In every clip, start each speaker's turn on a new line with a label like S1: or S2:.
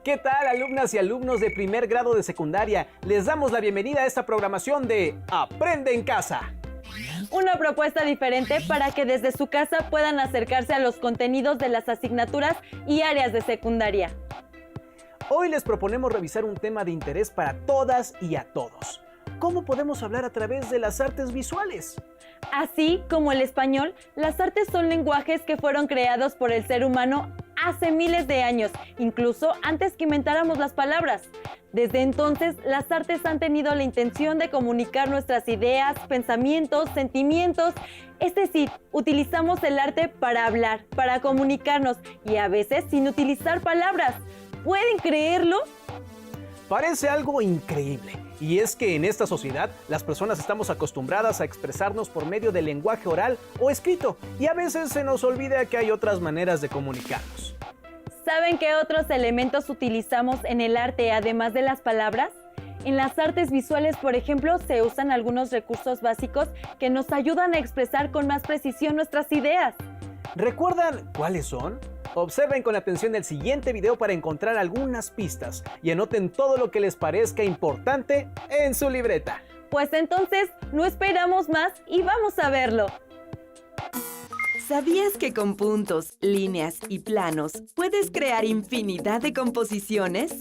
S1: ¿Qué tal, alumnas y alumnos de primer grado de secundaria? Les damos la bienvenida a esta programación de Aprende en Casa.
S2: Una propuesta diferente para que desde su casa puedan acercarse a los contenidos de las asignaturas y áreas de secundaria.
S1: Hoy les proponemos revisar un tema de interés para todas y a todos. ¿Cómo podemos hablar a través de las artes visuales?
S2: Así como el español, las artes son lenguajes que fueron creados por el ser humano hace miles de años, incluso antes que inventáramos las palabras. Desde entonces, las artes han tenido la intención de comunicar nuestras ideas, pensamientos, sentimientos. Es decir, utilizamos el arte para hablar, para comunicarnos y a veces sin utilizar palabras. ¿Pueden creerlo?
S1: Parece algo increíble, y es que en esta sociedad las personas estamos acostumbradas a expresarnos por medio del lenguaje oral o escrito, y a veces se nos olvida que hay otras maneras de comunicarnos.
S2: ¿Saben qué otros elementos utilizamos en el arte además de las palabras? En las artes visuales, por ejemplo, se usan algunos recursos básicos que nos ayudan a expresar con más precisión nuestras ideas.
S1: ¿Recuerdan cuáles son? Observen con atención el siguiente video para encontrar algunas pistas y anoten todo lo que les parezca importante en su libreta.
S2: Pues entonces, no esperamos más y vamos a verlo.
S3: ¿Sabías que con puntos, líneas y planos puedes crear infinidad de composiciones?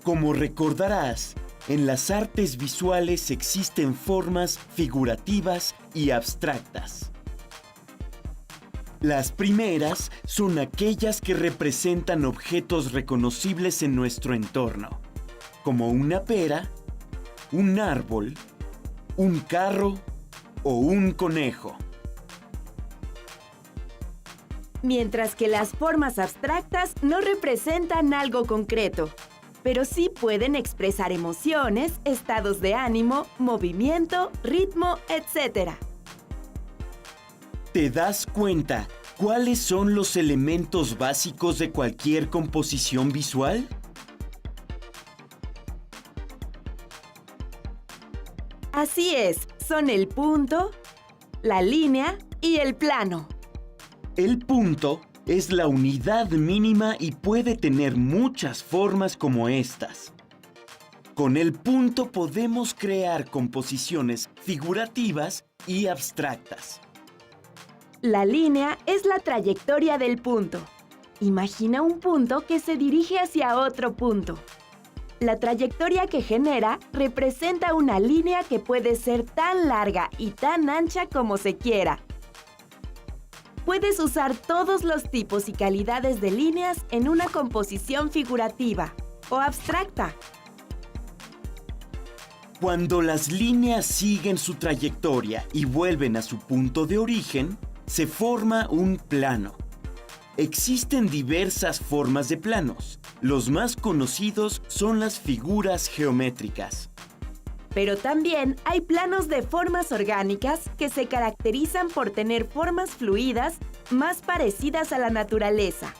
S4: Como recordarás, en las artes visuales existen formas figurativas y abstractas. Las primeras son aquellas que representan objetos reconocibles en nuestro entorno, como una pera, un árbol, un carro o un conejo.
S3: Mientras que las formas abstractas no representan algo concreto, pero sí pueden expresar emociones, estados de ánimo, movimiento, ritmo, etc.
S4: ¿Te das cuenta cuáles son los elementos básicos de cualquier composición visual?
S3: Así es, son el punto, la línea y el plano.
S4: El punto es la unidad mínima y puede tener muchas formas como estas. Con el punto podemos crear composiciones figurativas y abstractas.
S3: La línea es la trayectoria del punto. Imagina un punto que se dirige hacia otro punto. La trayectoria que genera representa una línea que puede ser tan larga y tan ancha como se quiera. Puedes usar todos los tipos y calidades de líneas en una composición figurativa o abstracta.
S4: Cuando las líneas siguen su trayectoria y vuelven a su punto de origen, se forma un plano. Existen diversas formas de planos. Los más conocidos son las figuras geométricas.
S3: Pero también hay planos de formas orgánicas que se caracterizan por tener formas fluidas más parecidas a la naturaleza,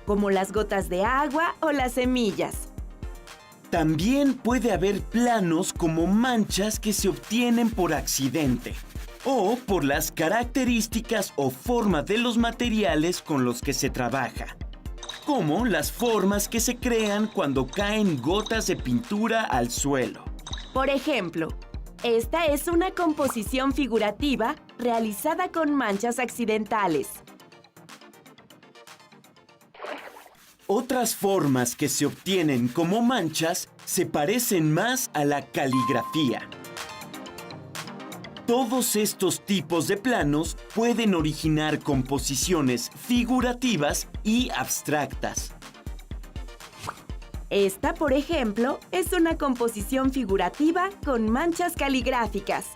S3: como las gotas de agua o las semillas.
S4: También puede haber planos como manchas que se obtienen por accidente o por las características o forma de los materiales con los que se trabaja, como las formas que se crean cuando caen gotas de pintura al suelo.
S3: Por ejemplo, esta es una composición figurativa realizada con manchas accidentales.
S4: Otras formas que se obtienen como manchas se parecen más a la caligrafía. Todos estos tipos de planos pueden originar composiciones figurativas y abstractas.
S3: Esta, por ejemplo, es una composición figurativa con manchas caligráficas.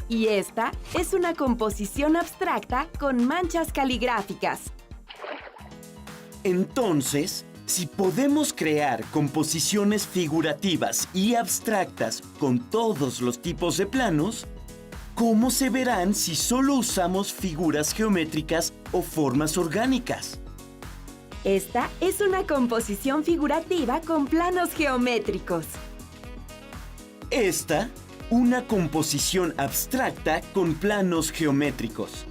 S3: Y esta es una composición abstracta con manchas caligráficas.
S4: Entonces, si podemos crear composiciones figurativas y abstractas con todos los tipos de planos, ¿cómo se verán si solo usamos figuras geométricas o formas orgánicas?
S3: Esta es una composición figurativa con planos geométricos.
S4: Esta, una composición abstracta con planos geométricos.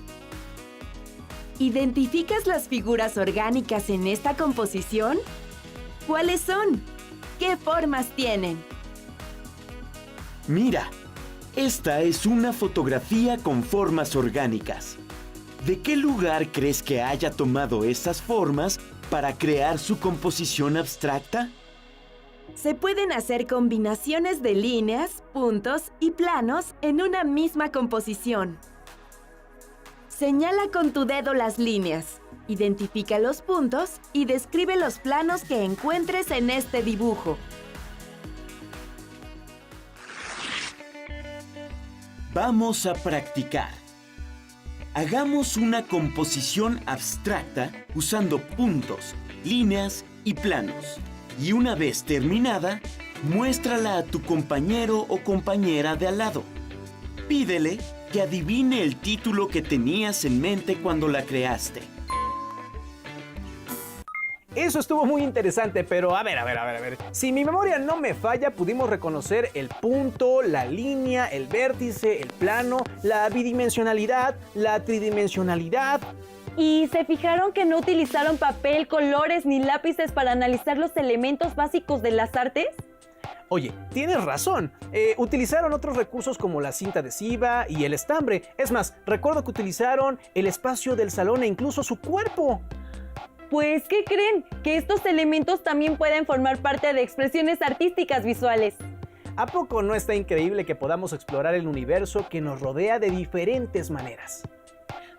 S3: ¿Identificas las figuras orgánicas en esta composición? ¿Cuáles son? ¿Qué formas tienen?
S4: Mira, esta es una fotografía con formas orgánicas. ¿De qué lugar crees que haya tomado esas formas para crear su composición abstracta?
S3: Se pueden hacer combinaciones de líneas, puntos y planos en una misma composición. Señala con tu dedo las líneas, identifica los puntos y describe los planos que encuentres en este dibujo.
S4: Vamos a practicar. Hagamos una composición abstracta usando puntos, líneas y planos. Y una vez terminada, muéstrala a tu compañero o compañera de al lado. Pídele que adivine el título que tenías en mente cuando la creaste.
S1: Eso estuvo muy interesante, pero a ver. Si mi memoria no me falla, pudimos reconocer el punto, la línea, el vértice, el plano, la bidimensionalidad, la tridimensionalidad.
S2: ¿Y se fijaron que no utilizaron papel, colores ni lápices para analizar los elementos básicos de las artes?
S1: Oye, tienes razón. Utilizaron otros recursos como la cinta adhesiva y el estambre. Es más, recuerdo que utilizaron el espacio del salón e incluso su cuerpo.
S2: Pues, ¿qué creen? Que estos elementos también pueden formar parte de expresiones artísticas visuales.
S1: ¿A poco no está increíble que podamos explorar el universo que nos rodea de diferentes maneras?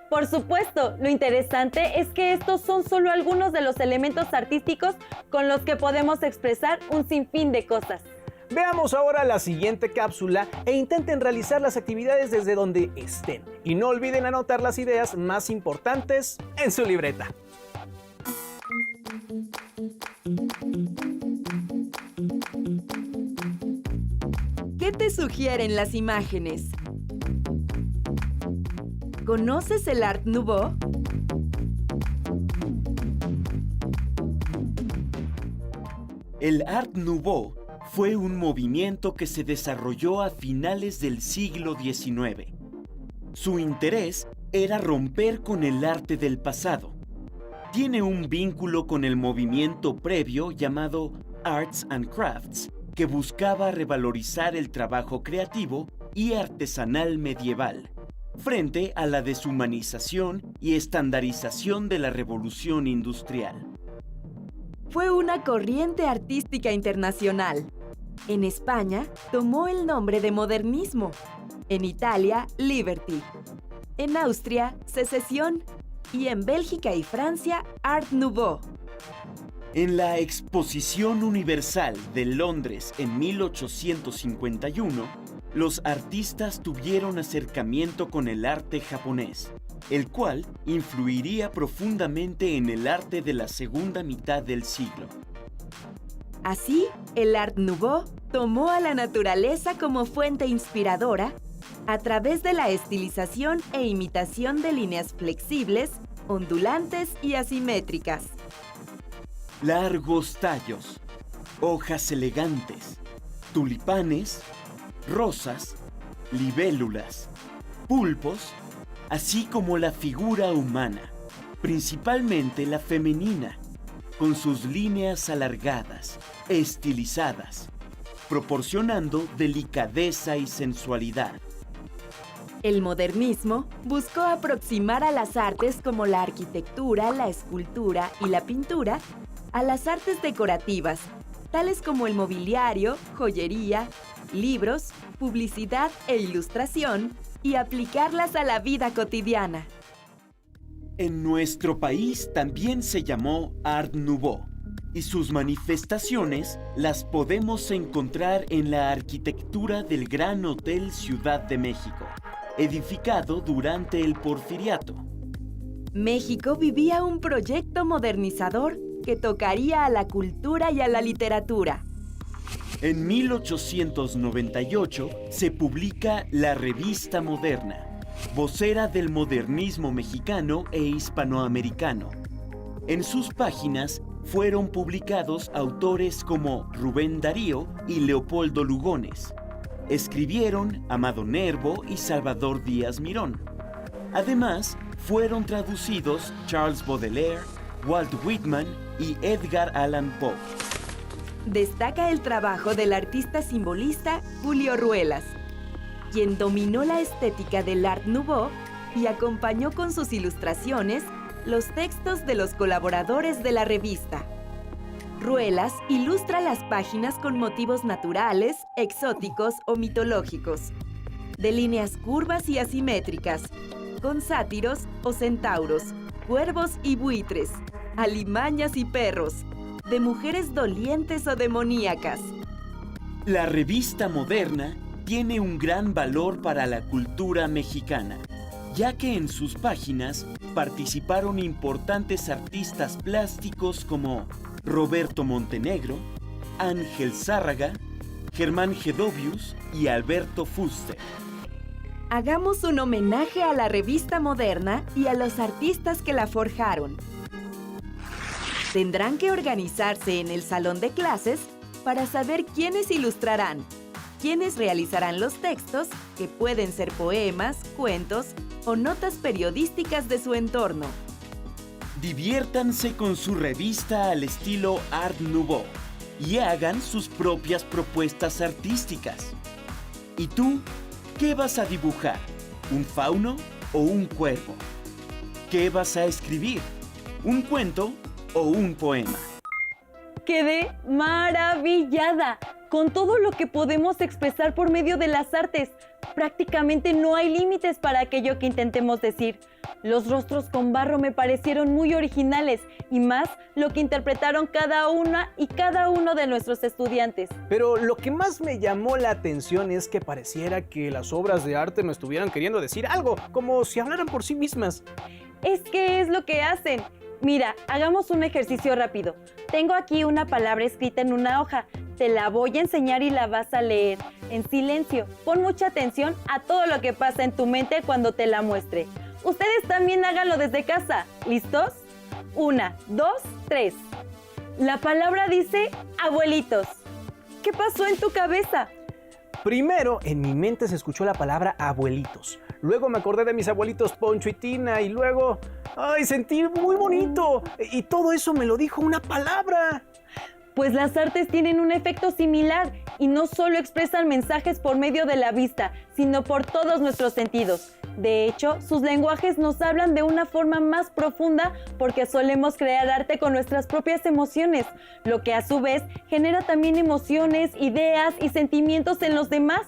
S2: Por supuesto, lo interesante es que estos son solo algunos de los elementos artísticos con los que podemos expresar un sinfín de cosas.
S1: Veamos ahora la siguiente cápsula e intenten realizar las actividades desde donde estén. Y no olviden anotar las ideas más importantes en su libreta.
S3: ¿Qué te sugieren las imágenes? ¿Conoces el Art Nouveau?
S4: El Art Nouveau fue un movimiento que se desarrolló a finales del siglo XIX. Su interés era romper con el arte del pasado. Tiene un vínculo con el movimiento previo llamado Arts and Crafts, que buscaba revalorizar el trabajo creativo y artesanal medieval, frente a la deshumanización y estandarización de la Revolución Industrial.
S3: Fue una corriente artística internacional. En España tomó el nombre de modernismo, en Italia, Liberty, en Austria, Secesión y en Bélgica y Francia, Art Nouveau.
S4: En la Exposición Universal de Londres en 1851, los artistas tuvieron acercamiento con el arte japonés, el cual influiría profundamente en el arte de la segunda mitad del siglo.
S3: Así, el Art Nouveau tomó a la naturaleza como fuente inspiradora a través de la estilización e imitación de líneas flexibles, ondulantes y asimétricas.
S4: Largos tallos, hojas elegantes, tulipanes, rosas, libélulas, pulpos, así como la figura humana, principalmente la femenina, con sus líneas alargadas, estilizadas, proporcionando delicadeza y sensualidad.
S3: El modernismo buscó aproximar a las artes como la arquitectura, la escultura y la pintura a las artes decorativas, tales como el mobiliario, joyería, libros, publicidad e ilustración, y aplicarlas a la vida cotidiana.
S4: En nuestro país también se llamó Art Nouveau, y sus manifestaciones las podemos encontrar en la arquitectura del Gran Hotel Ciudad de México, edificado durante el Porfiriato.
S3: México vivía un proyecto modernizador que tocaría a la cultura y a la literatura.
S4: En 1898 se publica La Revista Moderna, vocera del modernismo mexicano e hispanoamericano. En sus páginas fueron publicados autores como Rubén Darío y Leopoldo Lugones. Escribieron Amado Nervo y Salvador Díaz Mirón. Además, fueron traducidos Charles Baudelaire, Walt Whitman y Edgar Allan Poe.
S3: Destaca el trabajo del artista simbolista Julio Ruelas, quien dominó la estética del Art Nouveau y acompañó con sus ilustraciones los textos de los colaboradores de la revista. Ruelas ilustra las páginas con motivos naturales, exóticos o mitológicos, de líneas curvas y asimétricas, con sátiros o centauros, cuervos y buitres, alimañas y perros, de mujeres dolientes o demoníacas.
S4: La revista moderna tiene un gran valor para la cultura mexicana, ya que en sus páginas participaron importantes artistas plásticos como Roberto Montenegro, Ángel Zárraga, Germán Gedovius y Alberto Fuster.
S3: Hagamos un homenaje a la revista moderna y a los artistas que la forjaron. Tendrán que organizarse en el salón de clases para saber quiénes ilustrarán, quiénes realizarán los textos, que pueden ser poemas, cuentos o notas periodísticas de su entorno.
S4: Diviértanse con su revista al estilo Art Nouveau y hagan sus propias propuestas artísticas. ¿Y tú? ¿Qué vas a dibujar? ¿Un fauno o un cuervo? ¿Qué vas a escribir? ¿Un cuento o un poema?
S2: Quedé maravillada con todo lo que podemos expresar por medio de las artes. Prácticamente no hay límites para aquello que intentemos decir. Los rostros con barro me parecieron muy originales y más lo que interpretaron cada una y cada uno de nuestros estudiantes.
S1: Pero lo que más me llamó la atención es que pareciera que las obras de arte me estuvieran queriendo decir algo, como si hablaran por sí mismas.
S2: Es que es lo que hacen. Mira, hagamos un ejercicio rápido. Tengo aquí una palabra escrita en una hoja. Te la voy a enseñar y la vas a leer en silencio. Pon mucha atención a todo lo que pasa en tu mente cuando te la muestre. Ustedes también háganlo desde casa. ¿Listos? 1, 2, 3. La palabra dice abuelitos. ¿Qué pasó en tu cabeza?
S1: Primero, en mi mente se escuchó la palabra abuelitos. Luego me acordé de mis abuelitos Poncho y Tina y luego... ¡Ay, sentí muy bonito! Y todo eso me lo dijo una palabra.
S2: Pues las artes tienen un efecto similar y no solo expresan mensajes por medio de la vista, sino por todos nuestros sentidos. De hecho, sus lenguajes nos hablan de una forma más profunda porque solemos crear arte con nuestras propias emociones, lo que a su vez genera también emociones, ideas y sentimientos en los demás.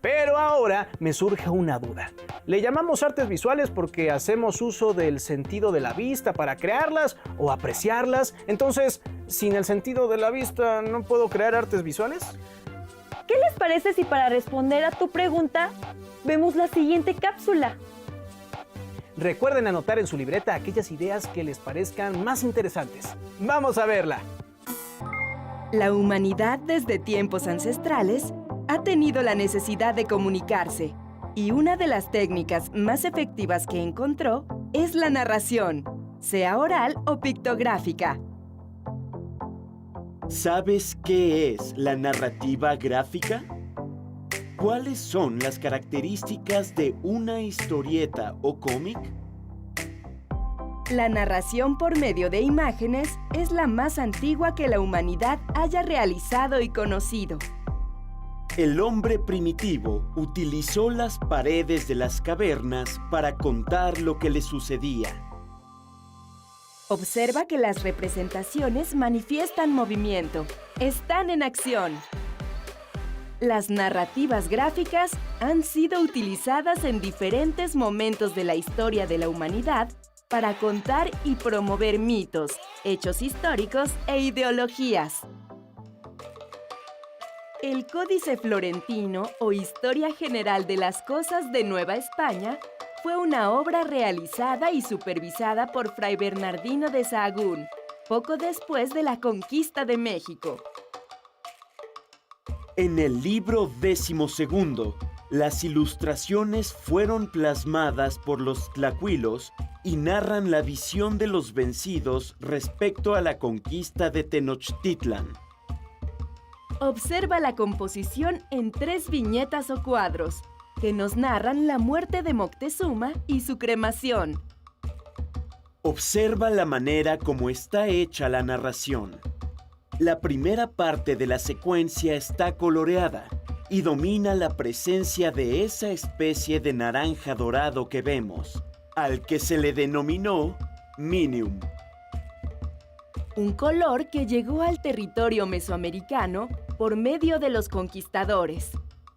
S1: Pero ahora me surge una duda. ¿Le llamamos artes visuales porque hacemos uso del sentido de la vista para crearlas o apreciarlas? Entonces, sin el sentido de la vista, ¿no puedo crear artes visuales?
S2: ¿Qué les parece si para responder a tu pregunta vemos la siguiente cápsula?
S1: Recuerden anotar en su libreta aquellas ideas que les parezcan más interesantes. ¡Vamos a verla!
S3: La humanidad desde tiempos ancestrales ha tenido la necesidad de comunicarse, y una de las técnicas más efectivas que encontró es la narración, sea oral o pictográfica.
S4: ¿Sabes qué es la narrativa gráfica? ¿Cuáles son las características de una historieta o cómic?
S3: La narración por medio de imágenes es la más antigua que la humanidad haya realizado y conocido.
S4: El hombre primitivo utilizó las paredes de las cavernas para contar lo que le sucedía.
S3: Observa que las representaciones manifiestan movimiento, están en acción. Las narrativas gráficas han sido utilizadas en diferentes momentos de la historia de la humanidad para contar y promover mitos, hechos históricos e ideologías. El Códice Florentino o Historia General de las Cosas de Nueva España fue una obra realizada y supervisada por Fray Bernardino de Sahagún, poco después de la conquista de México.
S4: En el libro 12, las ilustraciones fueron plasmadas por los tlacuilos y narran la visión de los vencidos respecto a la conquista de Tenochtitlan.
S3: Observa la composición en 3 viñetas o cuadros, que nos narran la muerte de Moctezuma y su cremación,
S4: Observa la manera como está hecha la narración. La primera parte de la secuencia está coloreada y domina la presencia de esa especie de naranja dorado que vemos, al que se le denominó Minium.
S3: Un color que llegó al territorio mesoamericano por medio de los conquistadores.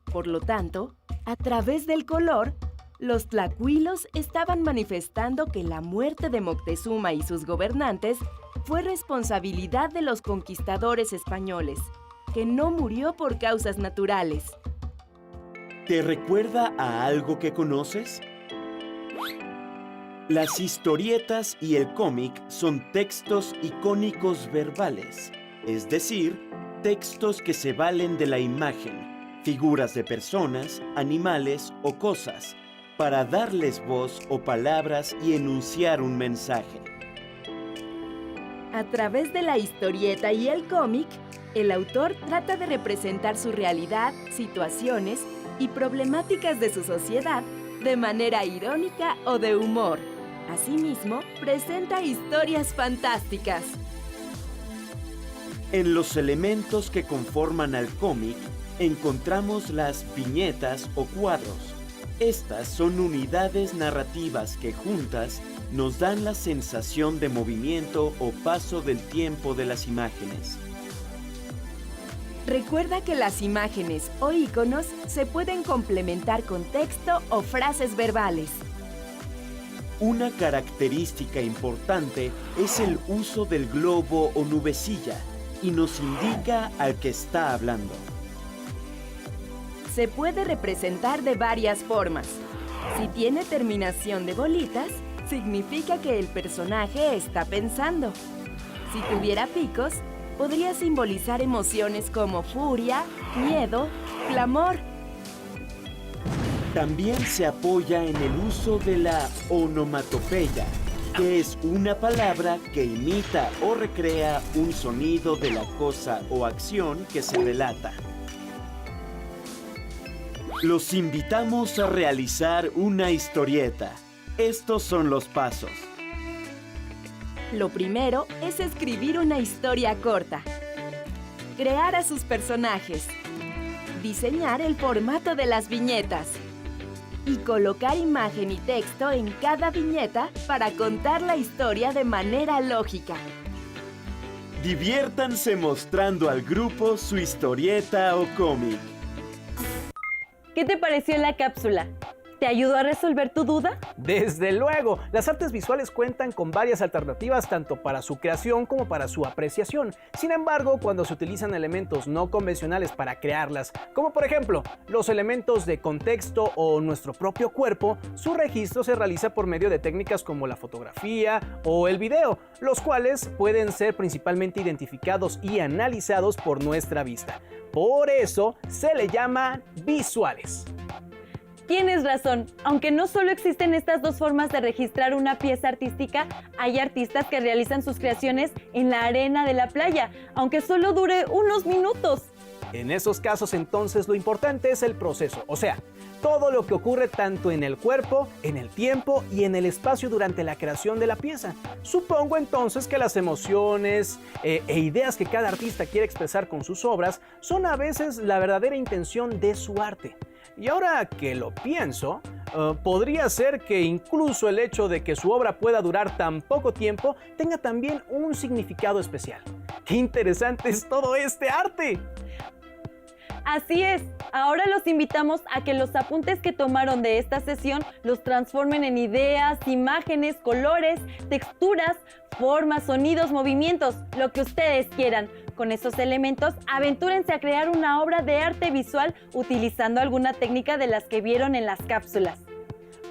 S3: Por lo tanto, a través del color, los tlacuilos estaban manifestando que la muerte de Moctezuma y sus gobernantes fue responsabilidad de los conquistadores españoles, que no murió por causas naturales.
S4: ¿Te recuerda a algo que conoces? Las historietas y el cómic son textos icónicos verbales, es decir, textos que se valen de la imagen, figuras de personas, animales o cosas, para darles voz o palabras y enunciar un mensaje.
S3: A través de la historieta y el cómic, el autor trata de representar su realidad, situaciones y problemáticas de su sociedad de manera irónica o de humor. Asimismo, presenta historias fantásticas.
S4: En los elementos que conforman al cómic, encontramos las viñetas o cuadros. Estas son unidades narrativas que juntas nos dan la sensación de movimiento o paso del tiempo de las imágenes.
S3: Recuerda que las imágenes o iconos se pueden complementar con texto o frases verbales.
S4: Una característica importante es el uso del globo o nubecilla y nos indica al que está hablando.
S3: Se puede representar de varias formas. Si tiene terminación de bolitas, significa que el personaje está pensando. Si tuviera picos, podría simbolizar emociones como furia, miedo, clamor.
S4: También se apoya en el uso de la onomatopeya, que es una palabra que imita o recrea un sonido de la cosa o acción que se relata. Los invitamos a realizar una historieta. Estos son los pasos.
S3: Lo primero es escribir una historia corta. Crear a sus personajes. Diseñar el formato de las viñetas. Y colocar imagen y texto en cada viñeta para contar la historia de manera lógica.
S4: Diviértanse mostrando al grupo su historieta o cómic.
S2: ¿Qué te pareció la cápsula? ¿Te ayudó a resolver tu duda?
S1: Desde luego, las artes visuales cuentan con varias alternativas tanto para su creación como para su apreciación. Sin embargo, cuando se utilizan elementos no convencionales para crearlas, como por ejemplo los elementos de contexto o nuestro propio cuerpo, su registro se realiza por medio de técnicas como la fotografía o el video, los cuales pueden ser principalmente identificados y analizados por nuestra vista. Por eso se le llama visuales.
S2: Tienes razón, aunque no solo existen estas dos formas de registrar una pieza artística, hay artistas que realizan sus creaciones en la arena de la playa, aunque solo dure unos minutos.
S1: En esos casos entonces lo importante es el proceso, o sea, todo lo que ocurre tanto en el cuerpo, en el tiempo y en el espacio durante la creación de la pieza. Supongo entonces que las emociones e ideas que cada artista quiere expresar con sus obras son a veces la verdadera intención de su arte. Y ahora que lo pienso, podría ser que incluso el hecho de que su obra pueda durar tan poco tiempo tenga también un significado especial. ¡Qué interesante es todo este arte!
S2: Así es, ahora los invitamos a que los apuntes que tomaron de esta sesión los transformen en ideas, imágenes, colores, texturas, formas, sonidos, movimientos, lo que ustedes quieran. Con esos elementos, aventúrense a crear una obra de arte visual utilizando alguna técnica de las que vieron en las cápsulas.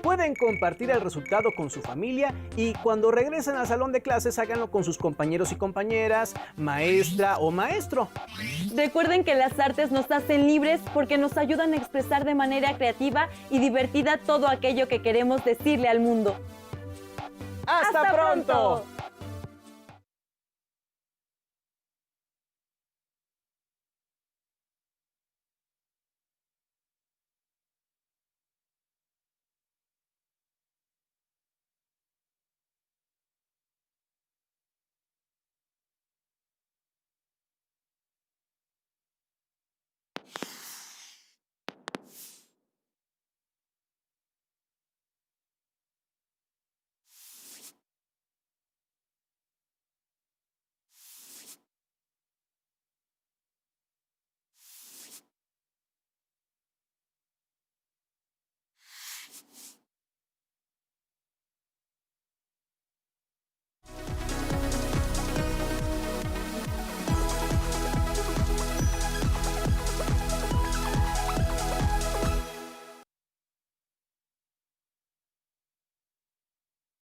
S1: Pueden compartir el resultado con su familia y cuando regresen al salón de clases háganlo con sus compañeros y compañeras, maestra o maestro.
S2: Recuerden que las artes nos hacen libres porque nos ayudan a expresar de manera creativa y divertida todo aquello que queremos decirle al mundo.
S1: ¡Hasta pronto!